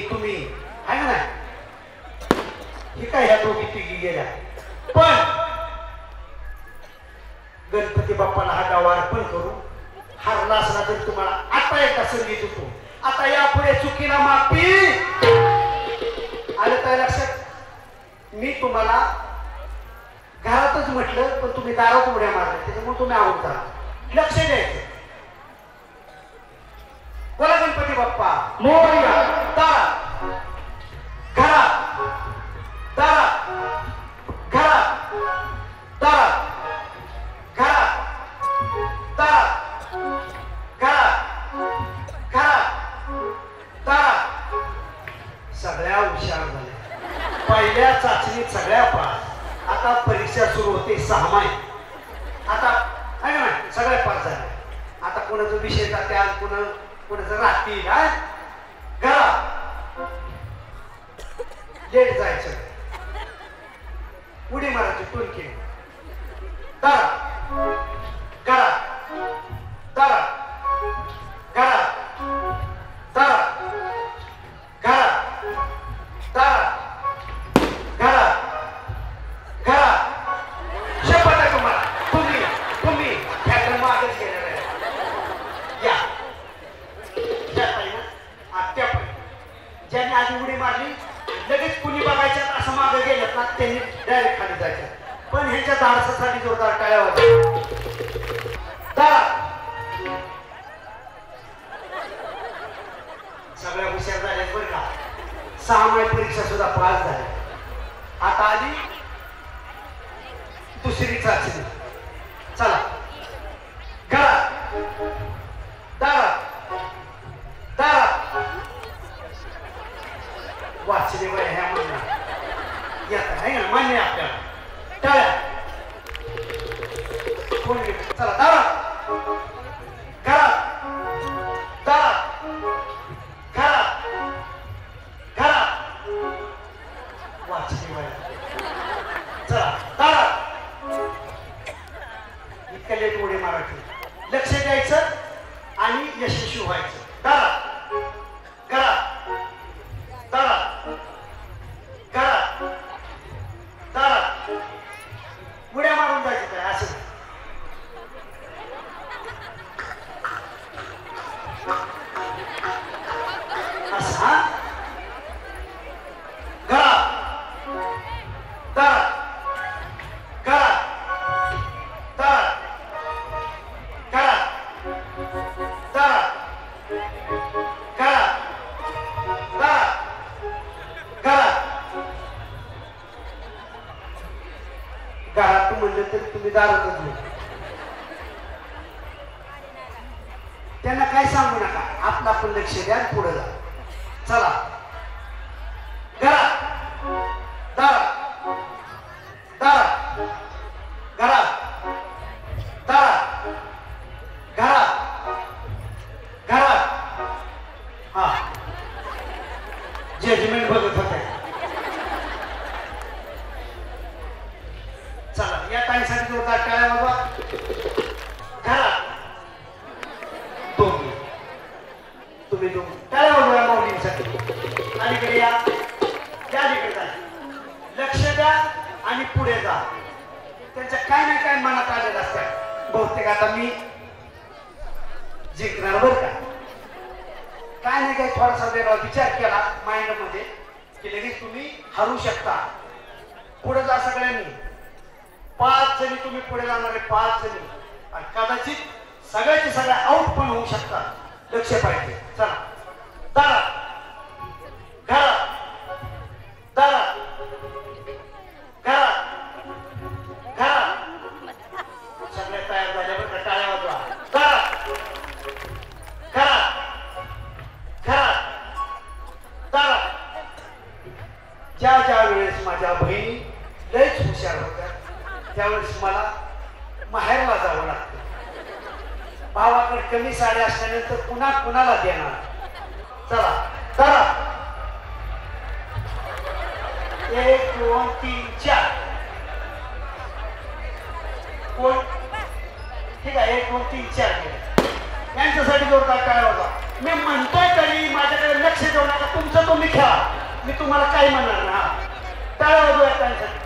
तुम्ही आहे ना हे काय ह्या दोघी तिघी गेल्या पण गणपती बाप्पाला हा गाव अर्पण करू हारला असला तरी तुम्हाला आता एकदा संधी देतो आता यापुढे चुकीला माफी आलं काय लक्षात मी तुम्हाला घरातच म्हटलं पण तुम्ही दारात उड्या मारल्या त्याच्यामुळे तुम्ही आवडता लक्ष द्यायचं बोला गणपती बाप्पा मोरया दारात घरात दारात घरात दारात घरात दारात घरात घरात दारात सगळ्या हुशार झाल्या पहिल्या चाचणीत सगळ्या पास आता परीक्षा सुरू होते 6 महिने आता आहे ना सगळ्या पास झाल्या आता कोणाचा विषय जाते कोणाचं राहतील घरात लेट जायचं उडी मारायची टोलकी दारात घरात दारात घरात दारात घरात दारात घरात घरात शपथ आहे तुम्हाला तुम्ही ह्याकडे मागच गेलेला आहे या आत्या पण ज्यांनी आधी उडी मारली लगेच कुणी बघायच्यात असं मागे गेल्यात ना त्यांनी डायरेक्ट खाली जायचं पण ह्यांच्या धाडसासाठी जोरदार टाळ्या होत्या सगळ्या हुशार झाल्या बरं का 6 महिने परीक्षा सुद्धा पास झाल्या आता आली दुसरी चाचणी चला घरात दारात दारात वाचले वय ह्या म्हणा येत आहे ना मान्य आपल्याला टाळ्या कोण चला दारात घरात दारात घरात घरात वाचले वय चला दारात इतक्या लेट उडी मारायची लक्ष द्यायचं आणि यशस्वी व्हायचं दारात घरात दारात घरात दारात उड्या मारून जायचं काय असं असं हा घरात दारात घरात दारात घरात दारात घरात दारात घरात म्हणलं तरी तुम्ही दारातच नाही त्यांना काय सांगू नका आपलं आपण लक्ष द्या पुढे जा चला घरात दारात दारात घरात दारात घरात घरात हा जजमेंट बघत होते चला या टाईमसाठी जो टाळ्या बाबा घरात तुम्ही टाळ्या बाबा माऊलींसाठी अलीकडे या अलीकडे जा लक्ष द्या आणि पुढे जा त्यांच्या काय नाही काय मनात आलेलं असतात बहुतेक आता मी जिंकणार बरं का काय नाही काय थोडासा वेगळा विचार केला माइंड मध्ये की लगेच तुम्ही हरू शकता पुढे जा सगळ्यांनी 5 जणी तुम्ही पुढे जाणारे 5 जणी आणि कदाचित सगळ्याचे सगळ्या आउट पण होऊ शकतात लक्ष पाहिजे चला दारात घरात दारात घरात घरात सगळ्या तयार झाल्यावर टाळ्या वाजवा दारात घरात घरात दारात ज्या वेळेस माझ्या बहिणी लयच हुशार होत्या त्यावेळेस मला माहेरला जावं लागतं भावाकडे कमी साड्या असल्यानंतर पुन्हा कुणाला देणार चला दारात 2 3 4 कोण ठीक आहे 1 2 3 4 यांच्यासाठी जोरदार काय होता मी म्हणतोय तरी माझ्याकडे लक्ष देऊ नका तुमचं तुम्ही खेळा मी तुम्हाला काही म्हणणार ना टाळ्या वाजवूया त्यांच्यासाठी